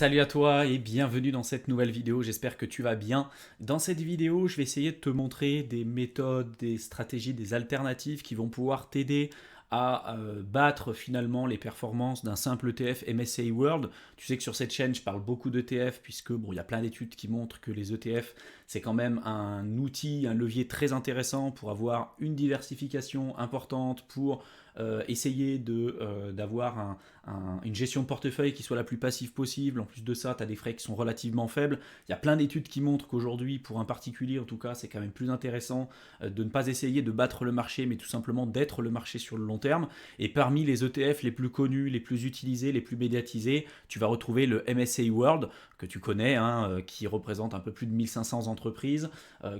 Salut à toi et bienvenue dans cette nouvelle vidéo, j'espère que tu vas bien. Dans cette vidéo, je vais essayer de te montrer des méthodes, des stratégies, des alternatives qui vont pouvoir t'aider à battre finalement les performances d'un simple ETF MSCI World. Tu sais que sur cette chaîne, je parle beaucoup d'ETF puisque bon, il y a plein d'études qui montrent que les ETF, c'est quand même un outil, un levier très intéressant pour avoir une diversification importante, pour essayer d'avoir une gestion de portefeuille qui soit la plus passive possible. En plus de ça, tu as des frais qui sont relativement faibles. Il y a plein d'études qui montrent qu'aujourd'hui, pour un particulier en tout cas, c'est quand même plus intéressant de ne pas essayer de battre le marché, mais tout simplement d'être le marché sur le long terme. Et parmi les ETF les plus connus, les plus utilisés, les plus médiatisés, tu vas retrouver le MSCI World, que tu connais, qui représente un peu plus de 1500 entreprises,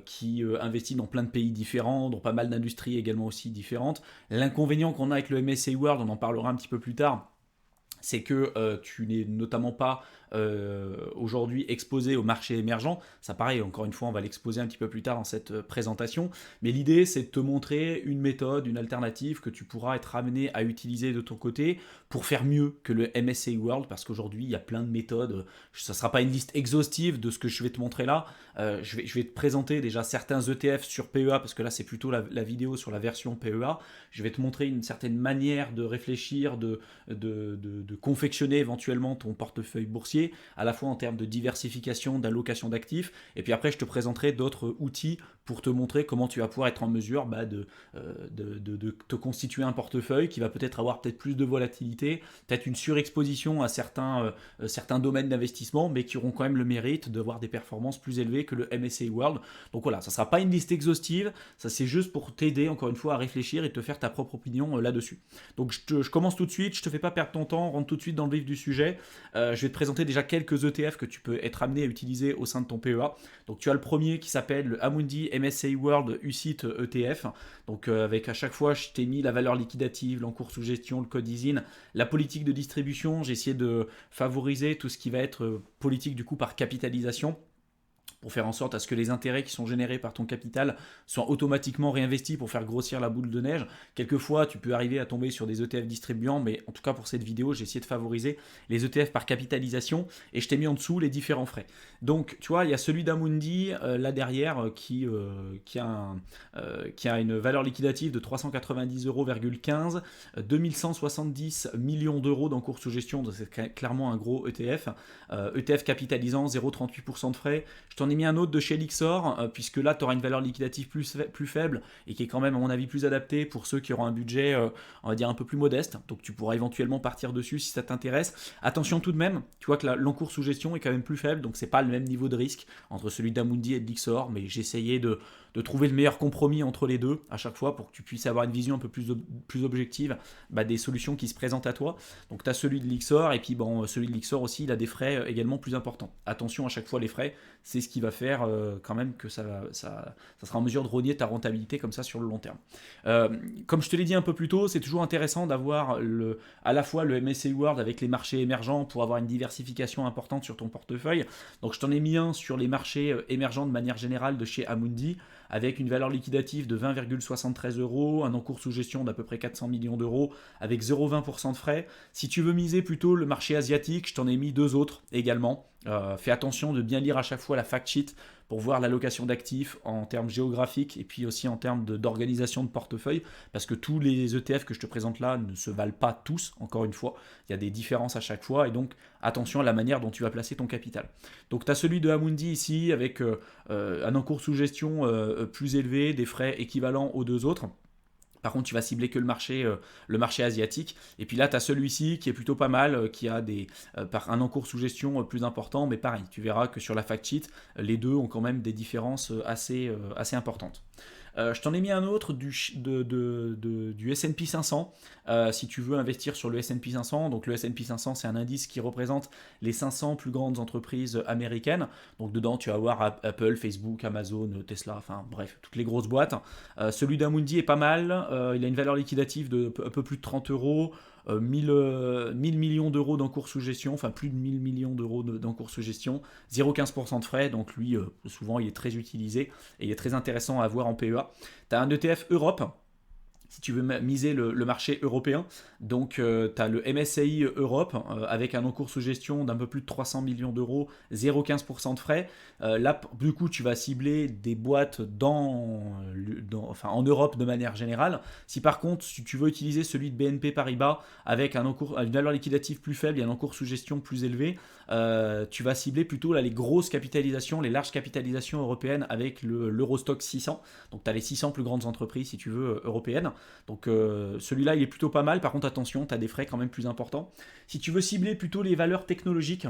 qui investit dans plein de pays différents, dans pas mal d'industries également aussi différentes. L'inconvénient qu'on a avec le MSCI World, on en parlera un petit peu plus tard, c'est que tu n'es notamment pas aujourd'hui exposé au marché émergent. Ça pareil, encore une fois, on va l'exposer un petit peu plus tard dans cette présentation. Mais l'idée, c'est de te montrer une méthode, une alternative que tu pourras être amené à utiliser de ton côté pour faire mieux que le MSCI World, parce qu'aujourd'hui, il y a plein de méthodes. Ça ne sera pas une liste exhaustive de ce que je vais te montrer là. Je vais te présenter déjà certains ETF sur PEA, parce que là, c'est plutôt la vidéo sur la version PEA. Je vais te montrer une certaine manière de réfléchir, de confectionner éventuellement ton portefeuille boursier, à la fois en termes de diversification, d'allocation d'actifs, et puis après je te présenterai d'autres outils pour te montrer comment tu vas pouvoir être en mesure de te constituer un portefeuille qui va peut-être avoir peut-être plus de volatilité, peut-être une surexposition à certains domaines d'investissement, mais qui auront quand même le mérite d'avoir des performances plus élevées que le MSCI World. Donc voilà, ça ne sera pas une liste exhaustive, ça c'est juste pour t'aider encore une fois à réfléchir et te faire ta propre opinion là-dessus. Donc je commence tout de suite, je te fais pas perdre ton temps, rentre tout de suite dans le vif du sujet. Je vais te présenter déjà quelques ETF que tu peux être amené à utiliser au sein de ton PEA. Donc tu as le premier qui s'appelle le Amundi MSCI World UCITS ETF. Donc avec à chaque fois, je t'ai mis la valeur liquidative, l'encours sous gestion, le code ISIN, la politique de distribution. J'ai essayé de favoriser tout ce qui va être politique du coup par capitalisation, pour faire en sorte à ce que les intérêts qui sont générés par ton capital soient automatiquement réinvestis pour faire grossir la boule de neige. Quelquefois, tu peux arriver à tomber sur des ETF distribuants, mais en tout cas pour cette vidéo, j'ai essayé de favoriser les ETF par capitalisation et je t'ai mis en dessous les différents frais. Donc, tu vois, il y a celui d'Amundi là derrière qui a une valeur liquidative de 390,15 €, 2170 millions d'euros d'encours sous gestion, donc c'est clairement un gros ETF. ETF capitalisant 0,38% de frais. Je t'en ai mis un autre de chez Lixor, puisque là, tu auras une valeur liquidative plus faible et qui est quand même, à mon avis, plus adaptée pour ceux qui auront un budget, on va dire, un peu plus modeste. Donc, tu pourras éventuellement partir dessus si ça t'intéresse. Attention tout de même, tu vois que l'encours sous gestion est quand même plus faible, donc c'est pas le même niveau de risque entre celui d'Amundi et de Lixor, mais j'ai essayé de trouver le meilleur compromis entre les deux à chaque fois pour que tu puisses avoir une vision un peu plus objective des solutions qui se présentent à toi. Donc, tu as celui de Lixor, et puis bon, celui de Lixor aussi, il a des frais également plus importants. Attention à chaque fois les frais, c'est ce qui va faire quand même que ça sera en mesure de rogner ta rentabilité comme ça sur le long terme. Comme je te l'ai dit un peu plus tôt, c'est toujours intéressant d'avoir à la fois le MSCI World avec les marchés émergents pour avoir une diversification importante sur ton portefeuille. Donc je t'en ai mis un sur les marchés émergents de manière générale de chez Amundi, avec une valeur liquidative de 20,73 €, un encours sous gestion d'à peu près 400 millions d'euros, avec 0,20% de frais. Si tu veux miser plutôt le marché asiatique, je t'en ai mis deux autres également. Fais attention de bien lire à chaque fois la fact sheet pour voir l'allocation d'actifs en termes géographiques et puis aussi en termes d'organisation de portefeuille, parce que tous les ETF que je te présente là ne se valent pas tous, encore une fois, il y a des différences à chaque fois, et donc attention à la manière dont tu vas placer ton capital. Donc tu as celui de Amundi ici avec un encours sous gestion plus élevé, des frais équivalents aux deux autres. Par contre, tu vas cibler que le marché asiatique. Et puis là, tu as celui-ci qui est plutôt pas mal, qui a par un encours sous gestion plus important. Mais pareil, tu verras que sur la fact sheet, les deux ont quand même des différences assez importantes. Je t'en ai mis un autre du S&P 500, si tu veux investir sur le S&P 500. Donc le S&P 500, c'est un indice qui représente les 500 plus grandes entreprises américaines. Donc dedans, tu vas avoir Apple, Facebook, Amazon, Tesla, enfin bref, toutes les grosses boîtes. Celui d'Amundi est pas mal, il a une valeur liquidative de un peu plus de 30 €. 1000 millions d'euros d'encours sous gestion, enfin plus de 1000 millions d'euros d'encours sous gestion, 0,15% de frais, donc lui, souvent, il est très utilisé et il est très intéressant à avoir en PEA. Tu as un ETF Europe si tu veux miser le marché européen. Donc, tu as le MSCI Europe avec un encours sous gestion d'un peu plus de 300 millions d'euros, 0,15% de frais. Là, du coup, tu vas cibler des boîtes enfin, en Europe de manière générale. Si par contre, si tu veux utiliser celui de BNP Paribas avec une valeur liquidative plus faible et un encours sous gestion plus élevé, tu vas cibler plutôt là, les grosses capitalisations, les larges capitalisations européennes avec l'Eurostock 600. Donc, tu as les 600 plus grandes entreprises, si tu veux, européennes. Donc celui-là, il est plutôt pas mal. Par contre, attention, tu as des frais quand même plus importants. Si tu veux cibler plutôt les valeurs technologiques,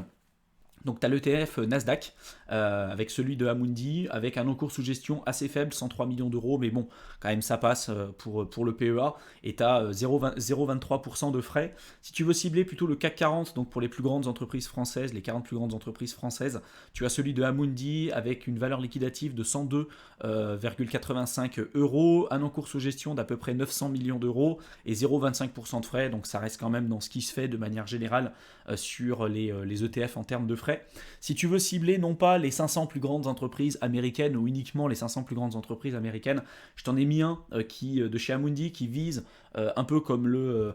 donc tu as l'ETF Nasdaq avec celui de Amundi, avec un encours sous gestion assez faible, 103 millions d'euros, mais bon, quand même ça passe pour le PEA, et tu as 0,23% de frais. Si tu veux cibler plutôt le CAC 40, donc pour les plus grandes entreprises françaises, les 40 plus grandes entreprises françaises, tu as celui de Amundi avec une valeur liquidative de 102,85 euros, un encours sous gestion d'à peu près 900 millions d'euros et 0,25% de frais, donc ça reste quand même dans ce qui se fait de manière générale sur les ETF en termes de frais. Si tu veux cibler non pas les 500 plus grandes entreprises américaines ou uniquement les 500 plus grandes entreprises américaines, je t'en ai mis un de chez Amundi qui vise un peu comme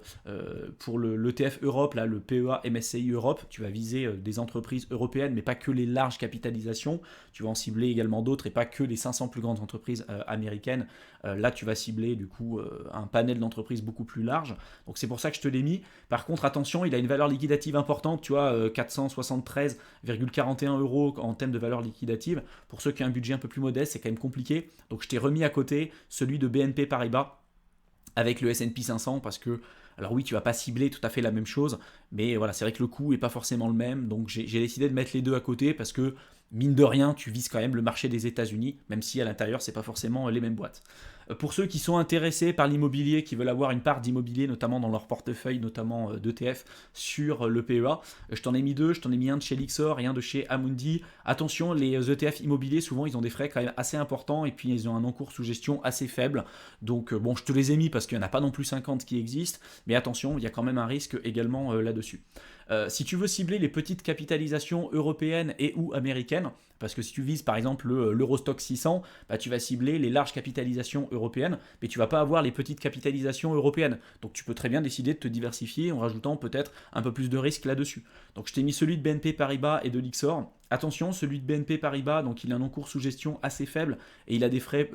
pour l'ETF Europe, là, le PEA MSCI Europe, tu vas viser des entreprises européennes, mais pas que les larges capitalisations. Tu vas en cibler également d'autres et pas que les 500 plus grandes entreprises américaines. Là, tu vas cibler du coup un panel d'entreprises beaucoup plus large. Donc c'est pour ça que je te l'ai mis. Par contre, attention, il a une valeur liquidative importante, tu vois, 473,41 euros en termes de valeur liquidative. Pour ceux qui ont un budget un peu plus modeste, c'est quand même compliqué. Donc je t'ai remis à côté celui de BNP Paribas avec le S&P 500 parce que, alors oui, tu vas pas cibler tout à fait la même chose, mais voilà, c'est vrai que le coût est pas forcément le même, donc j'ai décidé de mettre les deux à côté parce que mine de rien, tu vises quand même le marché des États-Unis, même si à l'intérieur, c'est pas forcément les mêmes boîtes. Pour ceux qui sont intéressés par l'immobilier, qui veulent avoir une part d'immobilier, notamment dans leur portefeuille, notamment d'ETF sur le PEA, je t'en ai mis deux, je t'en ai mis un de chez Lyxor et un de chez Amundi. Attention, les ETF immobiliers, souvent, ils ont des frais quand même assez importants et puis ils ont un encours sous gestion assez faible. Donc bon, je te les ai mis parce qu'il n'y en a pas non plus 50 qui existent, mais attention, il y a quand même un risque également là-dessus. Si tu veux cibler les petites capitalisations européennes et ou américaines, parce que si tu vises par exemple l'Eurostock 600, bah, tu vas cibler les larges capitalisations européennes, mais tu ne vas pas avoir les petites capitalisations européennes. Donc tu peux très bien décider de te diversifier en rajoutant peut-être un peu plus de risque là-dessus. Donc je t'ai mis celui de BNP Paribas et de Lyxor. Attention, celui de BNP Paribas, donc il a un encours sous gestion assez faible et il a des frais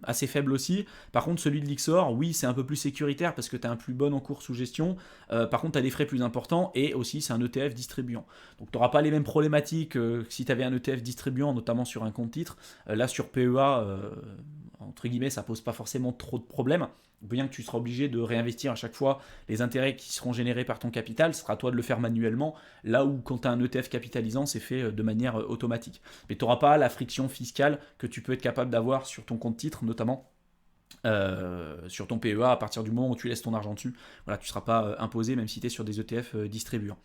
assez faibles aussi. Par contre, celui de Lyxor, oui, c'est un peu plus sécuritaire parce que tu as un plus bon encours sous gestion. Par contre, tu as des frais plus importants et aussi c'est un ETF distribuant. Donc tu n'auras pas les mêmes problématiques que si tu avais un ETF distribuant, notamment sur un compte titre. Là, sur PEA, entre guillemets, ça pose pas forcément trop de problèmes. Bien que tu seras obligé de réinvestir à chaque fois les intérêts qui seront générés par ton capital, ce sera à toi de le faire manuellement, là où quand tu as un ETF capitalisant, c'est fait de manière automatique. Mais tu n'auras pas la friction fiscale que tu peux être capable d'avoir sur ton compte titre, notamment sur ton PEA à partir du moment où tu laisses ton argent dessus. Voilà, tu ne seras pas imposé même si tu es sur des ETF distribuants.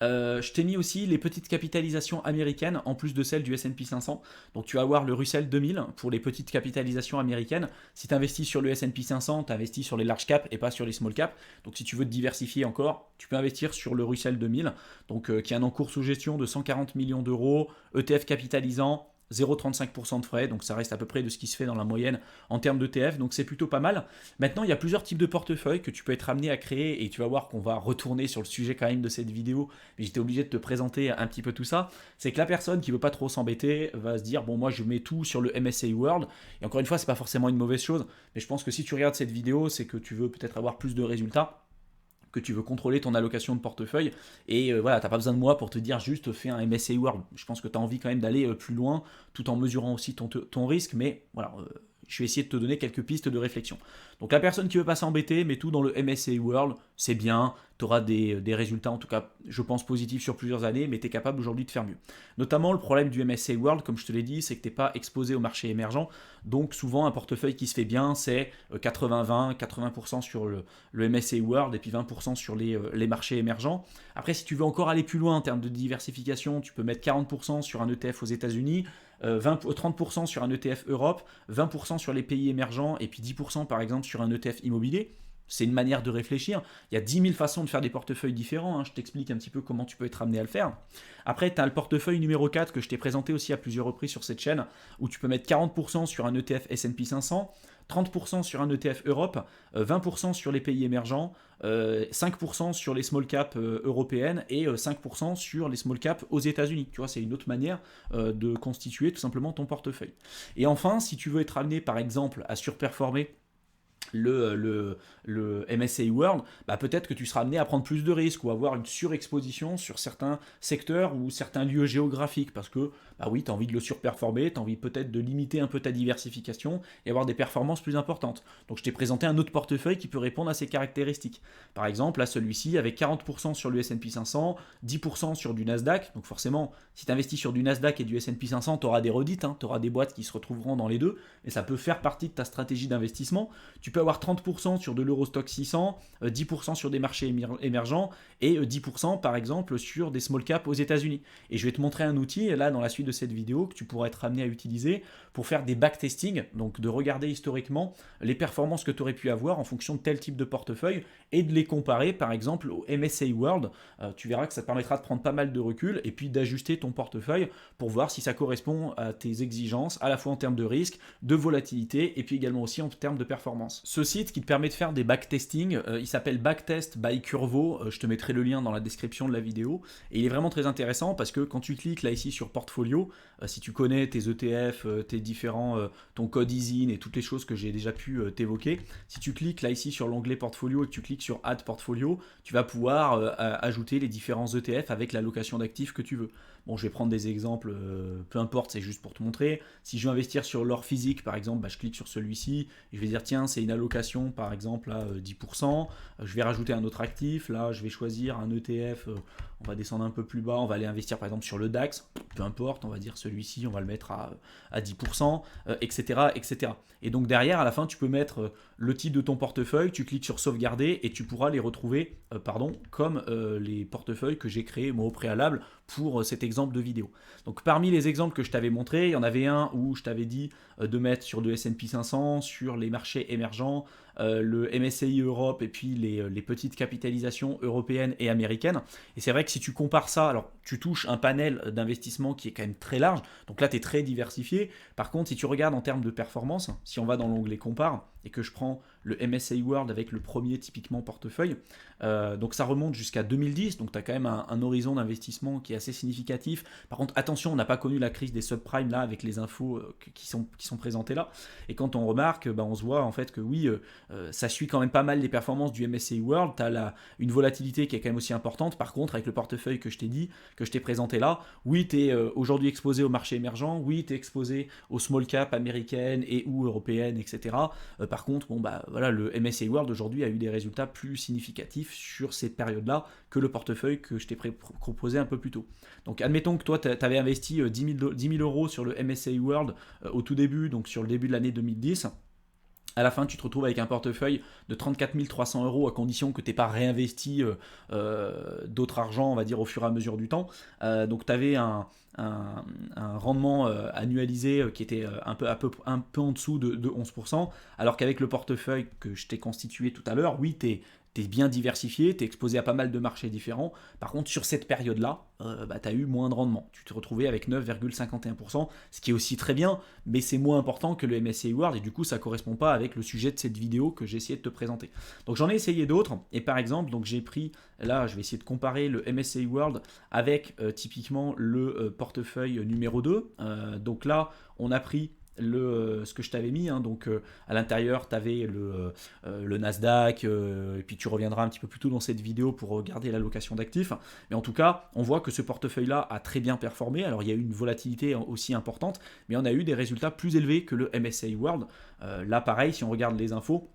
Je t'ai mis aussi les petites capitalisations américaines en plus de celles du S&P 500. Donc tu vas avoir le Russell 2000 pour les petites capitalisations américaines. Si tu investis sur le S&P 500, tu investis sur les large caps et pas sur les small caps. Donc si tu veux te diversifier encore, tu peux investir sur le Russell 2000, donc qui a un encours sous gestion de 140 millions d'euros, ETF capitalisant, 0,35% de frais, donc ça reste à peu près de ce qui se fait dans la moyenne en termes d'ETF, donc c'est plutôt pas mal. Maintenant, il y a plusieurs types de portefeuilles que tu peux être amené à créer, et tu vas voir qu'on va retourner sur le sujet quand même de cette vidéo, mais j'étais obligé de te présenter un petit peu tout ça. C'est que la personne qui veut pas trop s'embêter va se dire, bon, moi je mets tout sur le MSCI World, et encore une fois, c'est pas forcément une mauvaise chose, mais je pense que si tu regardes cette vidéo, c'est que tu veux peut-être avoir plus de résultats, que tu veux contrôler ton allocation de portefeuille, et voilà, tu n'as pas besoin de moi pour te dire juste fais un MSCI World. Je pense que tu as envie quand même d'aller plus loin, tout en mesurant aussi ton risque, mais voilà, je vais essayer de te donner quelques pistes de réflexion. Donc la personne qui veut pas s'embêter, met tout dans le MSCI World, c'est bien, tu auras des résultats en tout cas, je pense, positifs sur plusieurs années, mais tu es capable aujourd'hui de faire mieux. Notamment, le problème du MSCI World, comme je te l'ai dit, c'est que tu n'es pas exposé au marché émergent, donc souvent un portefeuille qui se fait bien, c'est 80-20, 80% sur le MSCI World et puis 20% sur les marchés émergents. Après, si tu veux encore aller plus loin en termes de diversification, tu peux mettre 40% sur un ETF aux États-Unis, 30% sur un ETF Europe, 20% sur les pays émergents et puis 10% par exemple sur un ETF immobilier. C'est une manière de réfléchir. Il y a 10 000 façons de faire des portefeuilles différents. Je t'explique un petit peu comment tu peux être amené à le faire. Après, tu as le portefeuille numéro 4 que je t'ai présenté aussi à plusieurs reprises sur cette chaîne, où tu peux mettre 40% sur un ETF S&P 500, 30% sur un ETF Europe, 20% sur les pays émergents, 5% sur les small caps européennes et 5% sur les small caps aux États-Unis. Tu vois, c'est une autre manière de constituer tout simplement ton portefeuille. Et enfin, si tu veux être amené par exemple à surperformer le MSCI World, bah peut-être que tu seras amené à prendre plus de risques ou avoir une surexposition sur certains secteurs ou certains lieux géographiques parce que, bah oui, tu as envie de le surperformer, tu as envie peut-être de limiter un peu ta diversification et avoir des performances plus importantes. Donc je t'ai présenté un autre portefeuille qui peut répondre à ces caractéristiques. Par exemple, là, celui-ci avec 40% sur le S&P 500, 10% sur du Nasdaq. Donc forcément, si tu investis sur du Nasdaq et du S&P 500, tu auras des redites, tu auras des boîtes qui se retrouveront dans les deux, mais ça peut faire partie de ta stratégie d'investissement. Tu peux avoir 30% sur de l'Eurostock 600, 10% sur des marchés émergents et 10% par exemple sur des small caps aux États-Unis. Et je vais te montrer un outil là dans la suite de cette vidéo que tu pourras être amené à utiliser pour faire des backtesting, donc de regarder historiquement les performances que tu aurais pu avoir en fonction de tel type de portefeuille et de les comparer par exemple au MSCI World. Tu verras que ça te permettra de prendre pas mal de recul et puis d'ajuster ton portefeuille pour voir si ça correspond à tes exigences à la fois en termes de risque, de volatilité et puis également aussi en termes de performance. Ce site qui te permet de faire des backtesting, il s'appelle Backtest by Curvo, je te mettrai le lien dans la description de la vidéo, et il est vraiment très intéressant parce que quand tu cliques là ici sur portfolio, si tu connais tes ETF, tes différents, ton code ISIN et toutes les choses que j'ai déjà pu t'évoquer, si tu cliques là ici sur l'onglet portfolio et que tu cliques sur Add Portfolio, tu vas pouvoir ajouter les différents ETF avec l'allocation d'actifs que tu veux. Bon, je vais prendre des exemples, peu importe, c'est juste pour te montrer. Si je veux investir sur l'or physique, par exemple, bah, je clique sur celui-ci et je vais dire, tiens, c'est une allocation, par exemple, à 10%. Je vais rajouter un autre actif. Là, je vais choisir un ETF. On va descendre un peu plus bas. On va aller investir, par exemple, sur le DAX. Peu importe, on va dire celui-ci, on va le mettre à 10%, etc., etc. Et donc, derrière, à la fin, tu peux mettre le titre de ton portefeuille. Tu cliques sur sauvegarder et tu pourras les retrouver, comme les portefeuilles que j'ai créés, moi, au préalable pour cet exemple de vidéo. Donc parmi les exemples que je t'avais montré, il y en avait un où je t'avais dit de mettre sur le S&P 500, sur les marchés émergents, le MSCI Europe et puis les petites capitalisations européennes et américaines. Et c'est vrai que si tu compares ça, alors tu touches un panel d'investissement qui est quand même très large, donc là tu es très diversifié. Par contre, si tu regardes en termes de performance, si on va dans l'onglet compare et que je prends le MSCI World avec le premier typiquement portefeuille, donc ça remonte jusqu'à 2010, donc tu as quand même un horizon d'investissement qui est assez significatif. Par contre, attention, on n'a pas connu la crise des subprimes là avec les infos qui sont présentées là. Et quand on remarque, on se voit en fait que oui, ça suit quand même pas mal les performances du MSCI World. Tu as une volatilité qui est quand même aussi importante. Par contre, avec le portefeuille que je t'ai dit, que je t'ai présenté là, oui, tu es aujourd'hui exposé au marché émergent, oui, tu es exposé aux small cap américaines et ou européennes, etc. Par contre, voilà, le MSCI World aujourd'hui a eu des résultats plus significatifs sur ces périodes-là que le portefeuille que je t'ai proposé un peu plus tôt. Donc admettons que toi tu avais investi 10 000 euros sur le MSCI World au tout début, donc sur le début de l'année 2010. À la fin, tu te retrouves avec un portefeuille de 34 300 euros à condition que tu n'aies pas réinvesti d'autres argent, on va dire, au fur et à mesure du temps. Donc tu avais un rendement annualisé qui était un peu en dessous de 11%, alors qu'avec le portefeuille que je t'ai constitué tout à l'heure, oui, tu es bien diversifié, tu es exposé à pas mal de marchés différents. Par contre, sur cette période-là, tu as eu moins de rendement. Tu te retrouvais avec 9,51%, ce qui est aussi très bien, mais c'est moins important que le MSCI World, et du coup, ça ne correspond pas avec le sujet de cette vidéo que j'ai essayé de te présenter. Donc j'en ai essayé d'autres, et par exemple, donc j'ai pris, là, je vais essayer de comparer le MSCI World avec typiquement le portefeuille numéro 2. Donc là, on a pris ce que je t'avais mis, donc à l'intérieur tu avais le Nasdaq, et puis tu reviendras un petit peu plus tôt dans cette vidéo pour regarder l'allocation d'actifs, mais en tout cas on voit que ce portefeuille là a très bien performé. Alors il y a eu une volatilité aussi importante, mais on a eu des résultats plus élevés que le MSCI World. Là pareil, si on regarde les infos,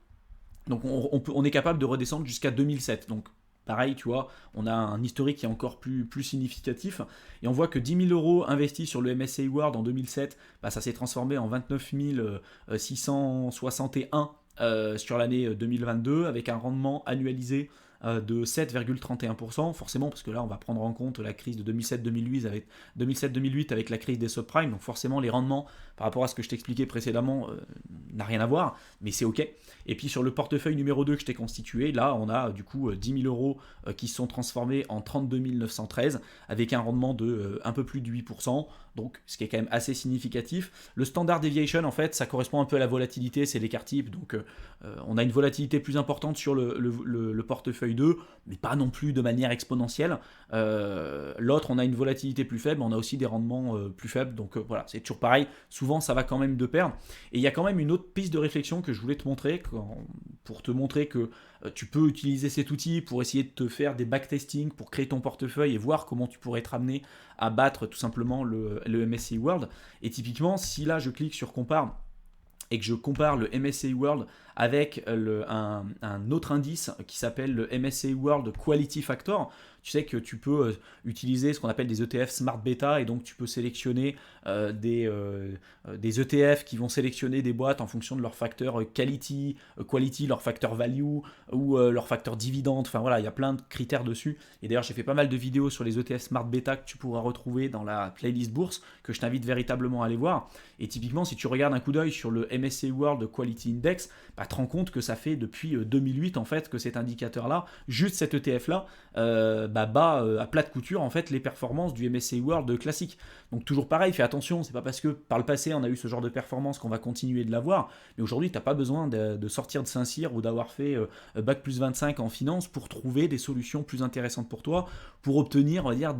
donc on est capable de redescendre jusqu'à 2007, donc pareil, tu vois, on a un historique qui est encore plus significatif. Et on voit que 10 000 euros investis sur le MSCI World en 2007, ça s'est transformé en 29 661 sur l'année 2022, avec un rendement annualisé de 7,31%, forcément parce que là on va prendre en compte la crise de 2007-2008 avec la crise des subprimes, donc forcément les rendements par rapport à ce que je t'expliquais précédemment n'a rien à voir, mais c'est ok. Et puis sur le portefeuille numéro 2 que je t'ai constitué, là on a du coup 10 000 euros qui se sont transformés en 32 913 avec un rendement de un peu plus de 8%, donc ce qui est quand même assez significatif. Le standard deviation en fait ça correspond un peu à la volatilité, c'est l'écart type, donc on a une volatilité plus importante sur le portefeuille 2, mais pas non plus de manière exponentielle. L'autre on a une volatilité plus faible, on a aussi des rendements plus faibles, donc voilà, c'est toujours pareil, souvent ça va quand même de pair. Et il y a quand même une autre piste de réflexion que je voulais te montrer, pour te montrer que tu peux utiliser cet outil pour essayer de te faire des backtesting, pour créer ton portefeuille et voir comment tu pourrais être amené à battre tout simplement le MSCI World. Et typiquement, si là je clique sur compare et que je compare le MSCI World avec un autre indice qui s'appelle le MSCI World Quality Factor, tu sais que tu peux utiliser ce qu'on appelle des ETF Smart Beta, et donc tu peux sélectionner des ETF qui vont sélectionner des boîtes en fonction de leur facteur quality, leur facteur value ou leur facteur dividende. Enfin voilà, il y a plein de critères dessus. Et d'ailleurs, j'ai fait pas mal de vidéos sur les ETF Smart Beta que tu pourras retrouver dans la playlist bourse, que je t'invite véritablement à aller voir. Et typiquement, si tu regardes un coup d'œil sur le MSCI World Quality Index, bah, te rends compte que ça fait depuis 2008 en fait que cet indicateur-là, juste cet ETF-là, bat à plat de couture en fait les performances du MSCI World classique. Donc toujours pareil, fais attention, c'est pas parce que par le passé on a eu ce genre de performance qu'on va continuer de l'avoir, mais aujourd'hui tu n'as pas besoin de sortir de Saint-Cyr ou d'avoir fait Bac plus 25 en finance pour trouver des solutions plus intéressantes pour toi, pour obtenir on va dire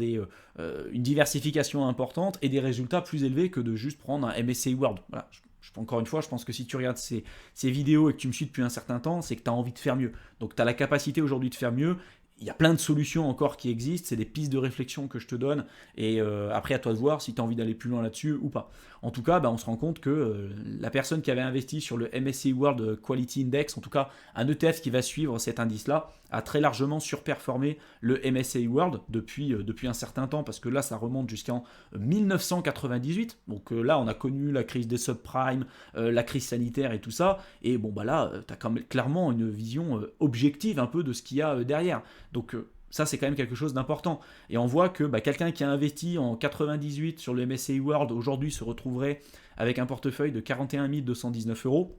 une diversification importante et des résultats plus élevés que de juste prendre un MSCI World. Voilà. Encore une fois, je pense que si tu regardes ces vidéos et que tu me suis depuis un certain temps, c'est que tu as envie de faire mieux. Donc tu as la capacité aujourd'hui de faire mieux. Il y a plein de solutions encore qui existent, c'est des pistes de réflexion que je te donne, et après à toi de voir si tu as envie d'aller plus loin là-dessus ou pas. En tout cas, on se rend compte que la personne qui avait investi sur le MSCI World Quality Index, en tout cas un ETF qui va suivre cet indice-là, a très largement surperformé le MSCI World depuis un certain temps, parce que là ça remonte jusqu'en 1998, donc là on a connu la crise des subprimes, la crise sanitaire et tout ça, et là tu as quand même clairement une vision objective un peu de ce qu'il y a derrière. Donc ça c'est quand même quelque chose d'important. Et on voit que quelqu'un qui a investi en 98 sur le MSCI World aujourd'hui se retrouverait avec un portefeuille de 41 219 euros,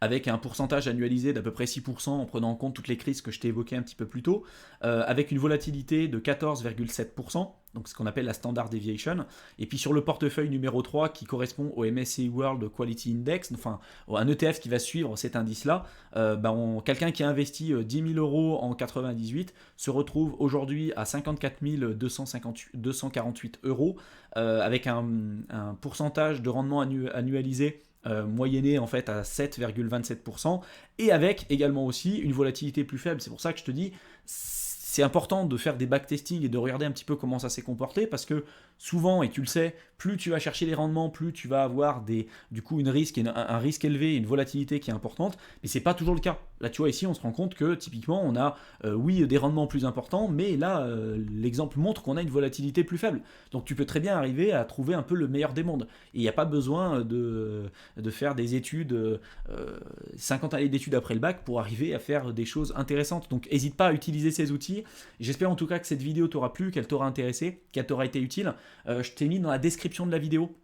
avec un pourcentage annualisé d'à peu près 6% en prenant en compte toutes les crises que je t'ai évoquées un petit peu plus tôt, avec une volatilité de 14,7%, donc ce qu'on appelle la standard deviation. Et puis sur le portefeuille numéro 3 qui correspond au MSCI World Quality Index, enfin un ETF qui va suivre cet indice-là, quelqu'un qui a investi 10 000 euros en 98 se retrouve aujourd'hui à 54 248 euros, avec un pourcentage de rendement annualisé moyenné en fait à 7,27%, et avec également aussi une volatilité plus faible. C'est pour ça que je te dis, c'est important de faire des backtesting et de regarder un petit peu comment ça s'est comporté, parce que souvent, et tu le sais, plus tu vas chercher les rendements, plus tu vas avoir un risque élevé, une volatilité qui est importante, mais c'est pas toujours le cas. Là, tu vois, ici, on se rend compte que typiquement, on a des rendements plus importants, mais là, l'exemple montre qu'on a une volatilité plus faible. Donc, tu peux très bien arriver à trouver un peu le meilleur des mondes. Et il n'y a pas besoin de faire des études, 50 années d'études après le bac pour arriver à faire des choses intéressantes. Donc, n'hésite pas à utiliser ces outils. J'espère en tout cas que cette vidéo t'aura plu, qu'elle t'aura intéressé, qu'elle t'aura été utile. Je t'ai mis dans la description de la vidéo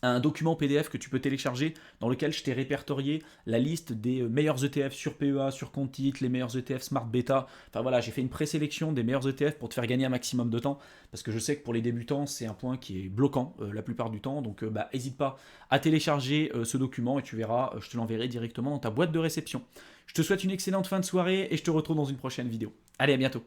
un document PDF que tu peux télécharger dans lequel je t'ai répertorié la liste des meilleurs ETF sur PEA, sur compte titre, les meilleurs ETF Smart Beta. Enfin voilà, j'ai fait une présélection des meilleurs ETF pour te faire gagner un maximum de temps, parce que je sais que pour les débutants, c'est un point qui est bloquant la plupart du temps. Donc n'hésite pas à télécharger ce document et tu verras, je te l'enverrai directement dans ta boîte de réception. Je te souhaite une excellente fin de soirée et je te retrouve dans une prochaine vidéo. Allez, à bientôt.